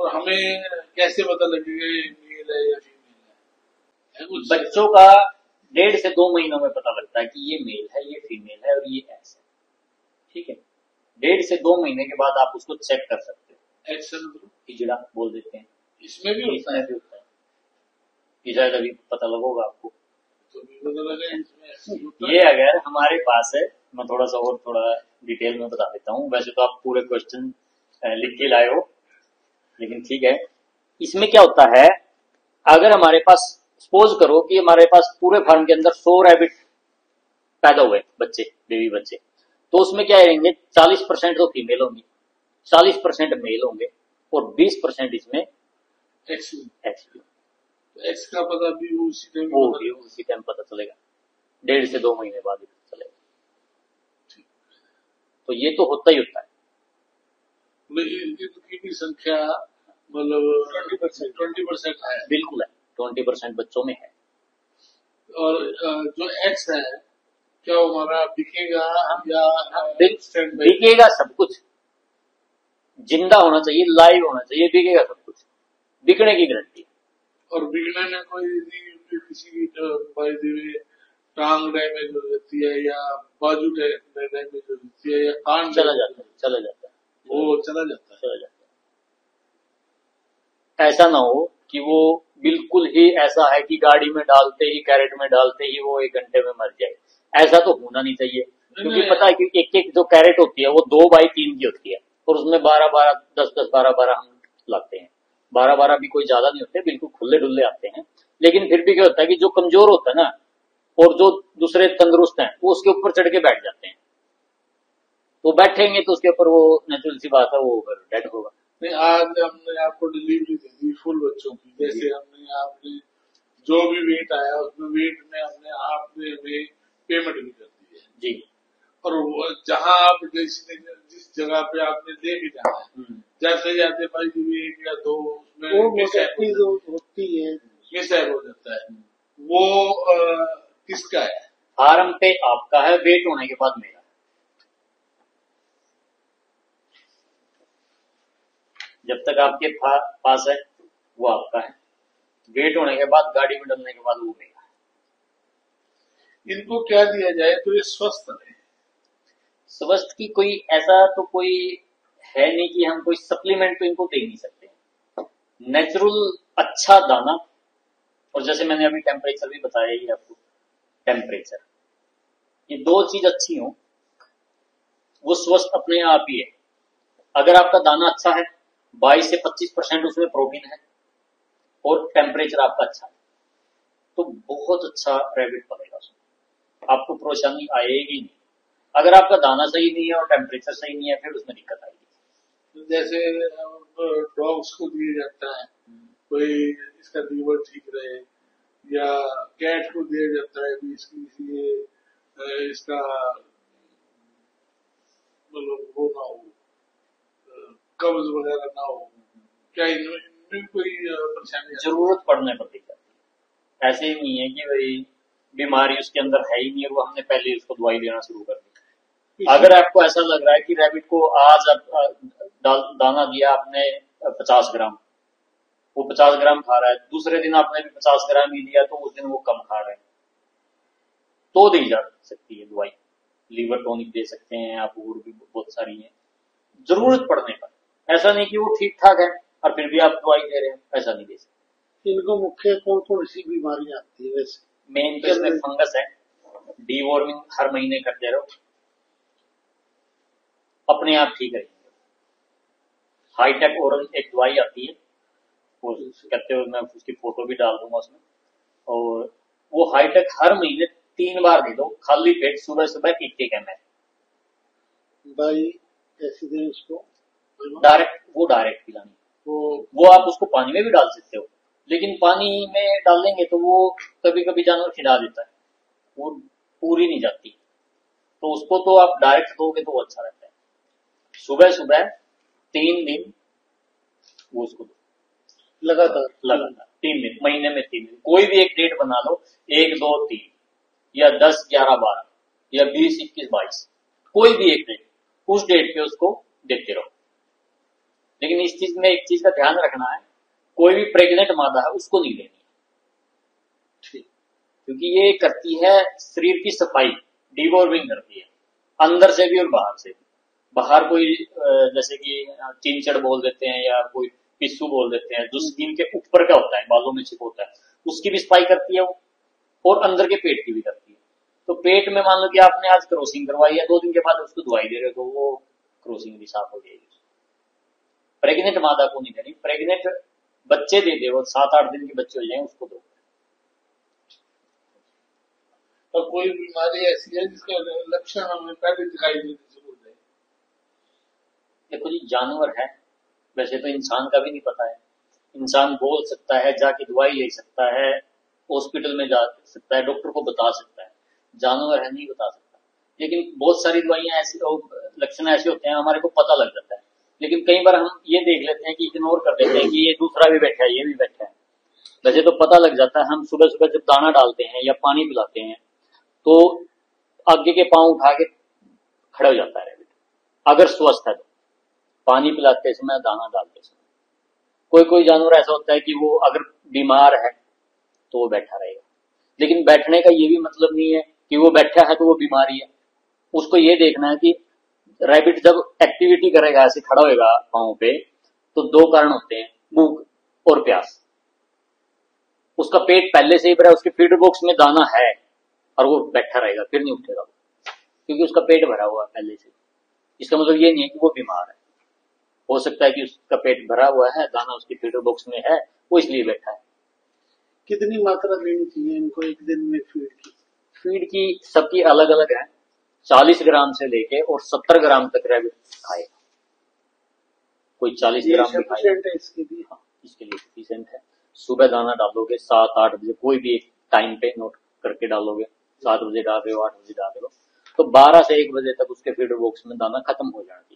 और हमें कैसे पता लगेगा ये मेल है या फीमेल है कुछ? बच्चों का 1.5 से 2 महीनों में पता लगता है कि ये मेल है, ये फीमेल है और ये एक्स है। ठीक है, 1.5 से 2 महीने के बाद आप उसको चेक कर सकते हो। एक्स हिजड़ा बोल देते हैं, इसमें भी होता है। शायद अभी पता लगेगा आपको। तो भी पता लगा इसमें ये अगर हमारे पास है, मैं थोड़ा डिटेल में बता देता हूँ। वैसे तो आप पूरे क्वेश्चन लिख के लाए हो, लेकिन ठीक है। इसमें क्या होता है, अगर हमारे पास सपोज करो कि हमारे पास पूरे फार्म के अंदर 100 रैबिट पैदा हुए बच्चे, बेबी बच्चे, तो उसमें क्या रहेंगे, 40% तो फीमेल होंगी, 40% मेल होंगे और 20% इसमें एक्स एक्स। एक्स का पता भी उसी टाइम पता चलेगा, 1.5 से 2 महीने बाद पता चलेगा। तो ये तो होता ही होता है। की संख्या मतलब 20% है। बिल्कुल है, 20% बच्चों में है। और जो एक्स है क्या वो हमारा दिखेगा या दिखेगा? सब कुछ जिंदा होना चाहिए, लाइव होना चाहिए, दिखेगा सब कुछ, बिकने की गारंटी। और बिगड़ने में कोई किसी की टांग डैमेज हो जाती है या बाजू डैमेज हो जाती है या कान चला जाता है वो चला जाता है। ऐसा ना हो कि वो बिल्कुल ही ऐसा है कि गाड़ी में डालते ही, कैरेट में डालते ही वो 1 घंटे में मर जाए। ऐसा तो होना नहीं चाहिए, क्योंकि पता है कि एक जो कैरेट होती है वो 2x3 की होती है और उसमें 12-12, 10-10, 12-12 हम लाते हैं। 12-12 भी कोई ज्यादा नहीं होते, बिल्कुल खुले डुल्ले आते हैं। लेकिन फिर भी क्या होता है कि जो कमजोर होता है ना और जो दूसरे तंदुरुस्त हैं वो उसके ऊपर चढ़ के बैठ जाते हैं। तो बैठेंगे तो उसके ऊपर वो नेचुरल सी बात है, वो डेड होगा। नहीं, आज हमने आपको डिलीवरी दे दी फुल बच्चों की, जैसे हमने आपने जो भी वेट आया उसमें वेट में हमने आपने हमें पेमेंट भी कर दी है जी। और जहाँ आप जिस जगह पे आपने दे भी जाना है, जैसे जाते भाई जी 1 या 2 उसमें होती है, मिसहैप हो जाता है, वो किसका है? फार्म पे आपका है, वेट होने के बाद मेरा। जब तक आपके पास है वो आपका है, वेट होने के बाद, गाड़ी में डलने के बाद वो मेरा। इनको क्या दिया जाए तो ये स्वस्थ रहे? स्वस्थ की कोई ऐसा तो कोई है नहीं कि हम कोई सप्लीमेंट तो इनको दे नहीं सकते। नेचुरल अच्छा दाना, और जैसे मैंने अभी टेम्परेचर भी बताया ही आपको, टेम्परेचर, ये 2 चीज अच्छी हो, वो स्वस्थ अपने आप ही है। अगर आपका दाना अच्छा है, 22 से 25% उसमें प्रोटीन है और टेम्परेचर आपका अच्छा है, तो बहुत अच्छा रैबिट पलेगा उसमें, आपको परेशानी आएगी नहीं। अगर आपका दाना सही नहीं है और टेम्परेचर सही नहीं है, फिर उसमें दिक्कत आएगी। जैसे डॉग्स को दिया जाता है कोई इसका लीवर ठीक रहे, या कैट को दिया जाता है भी इसका मतलब वो ना हो, कब्ज वगैरह ना हो, क्या इनमें कोई परेशानी? जरूरत पड़ने पर दी जाती है। ऐसे ही नहीं है कि भाई बीमारी उसके अंदर है ही नहीं और वो हमने पहले उसको दवाई देना शुरू कर दी। अगर आपको ऐसा लग रहा है कि रैबिट को आज दाना दिया आपने 50 ग्राम, वो 50 ग्राम खा रहा है, दूसरे दिन आपने भी 50 ग्राम ही दिया, तो उस दिन वो कम खा रहा है, तो दी जा सकती है दवाई। लीवर टॉनिक दे सकते हैं आप, और भी बहुत सारी है जरूरत पड़ने पर। ऐसा नहीं कि वो ठीक ठाक है और फिर भी आप दवाई दे रहे हैं, ऐसा नहीं दे सकते। इनको मुख्य कौन सी बीमारी आती है? वैसे मेन तो इसमें फंगस है, डीवॉर्मिंग हर महीने करते रहो, अपने आप ठीक रहेंगे। हाईटेक ओरल एक दवाई आती है, वो कहते हो, मैं उसकी फोटो भी डाल दूंगा उसमें, और वो हाईटेक हर महीने 3 बार दे दो, खाली पेट, सुबह सुबह 1 ml। भाई कैसे दें उसको? डायरेक्ट पिलानी। वो आप उसको पानी में भी डाल सकते हो, लेकिन पानी में डालेंगे तो वो कभी कभी जानवर खिला देता है, वो पूरी नहीं जाती, तो उसको तो आप डायरेक्ट दोगे तो वो अच्छा रहता है। सुबह सुबह 3 दिन वो उसको दो, लगातार 3 दिन, महीने में 3 दिन, कोई भी एक डेट बना लो, 1, 2, 3 या 10, 11, 12 या 20, 21, 22, कोई भी एक डेट, उस डेट पे उसको देते रहो। लेकिन इस चीज में एक चीज का ध्यान रखना है, कोई भी प्रेग्नेंट मादा है उसको नहीं लेनी, क्योंकि ये करती है शरीर की सफाई, डिवॉर्मिंग करती है अंदर से भी और बाहर से भी। बाहर कोई जैसे कि चिंचड़ बोल देते हैं या कोई पिस्सू बोल देते हैं, जो स्किन के ऊपर का होता है, बालों में छिप होता है, उसकी भी सफाई करती है वो, और अंदर के पेट की भी करती है। तो पेट में मान लो कि आपने आज क्रॉसिंग करवाई है, 2 दिन के बाद उसको दवाई दे रहे हो तो वो क्रॉसिंग भी साफ हो जाएगी। प्रेग्नेंट मादा को नहीं देनी, प्रेग्नेंट बच्चे दे दे, वो 7-8 दिन के बच्चे हो जाए उसको दो। और कोई बीमारी ऐसी है जिसका लक्षण हमें पहले दिखाई देने शुरू हो जाए? देखो जी, जानवर है, वैसे तो इंसान का भी नहीं पता है। इंसान बोल सकता है, जाके दवाई ले सकता है, हॉस्पिटल में जा सकता है, डॉक्टर को बता सकता है। जानवर है, नहीं बता सकता। लेकिन बहुत सारी दवाइयां ऐसी, लक्षण ऐसे होते हैं हमारे को पता लग जाता है, लेकिन कई बार हम ये देख लेते हैं कि इग्नोर कर देते हैं कि ये दूसरा भी बैठा है, ये भी बैठा है। वैसे तो पता लग जाता है। हम सुबह सुबह जब दाना डालते हैं या पानी पिलाते हैं तो आगे के पांव उठा के खड़ा हो जाता है रैबिट, अगर स्वस्थ है तो। पानी पिलाते समय, दाना डालते समय। कोई कोई जानवर ऐसा होता है कि वो अगर बीमार है तो वो बैठा रहेगा, लेकिन बैठने का ये भी मतलब नहीं है कि वो बैठा है तो वो बीमारी है। उसको ये देखना है कि रैबिट जब एक्टिविटी करेगा, ऐसे खड़ा होगा पांव पे, तो 2 कारण होते हैं, भूख और प्यास। उसका पेट पहले से ही भरा, उसके फीडर बॉक्स में दाना है और वो बैठा रहेगा, फिर नहीं उठेगा, क्योंकि उसका पेट भरा हुआ है पहले से। इसका मतलब ये नहीं है कि वो बीमार है। हो सकता है कि उसका पेट भरा हुआ है, दाना उसके फीडर बॉक्स में है, वो इसलिए बैठा है। कितनी मात्रा लेनी चाहिए इनको एक दिन में फीड की? फीड की सबकी अलग अलग है, 40 ग्राम से लेके और 70 ग्राम तक रैबिट खाएगा। कोई 40 ग्राम भी खाएगा, इसके लिए? हाँ, इसके लिए सफिशिएंट है। सुबह दाना डालोगे 7-8 बजे, कोई भी एक टाइम पे नोट करके डालोगे, 7 बजे डाल रहे हो, 8 बजे डाल रहे हो, तो 12 से 1 बजे तक उसके फीडर बॉक्स में दाना खत्म हो जाना।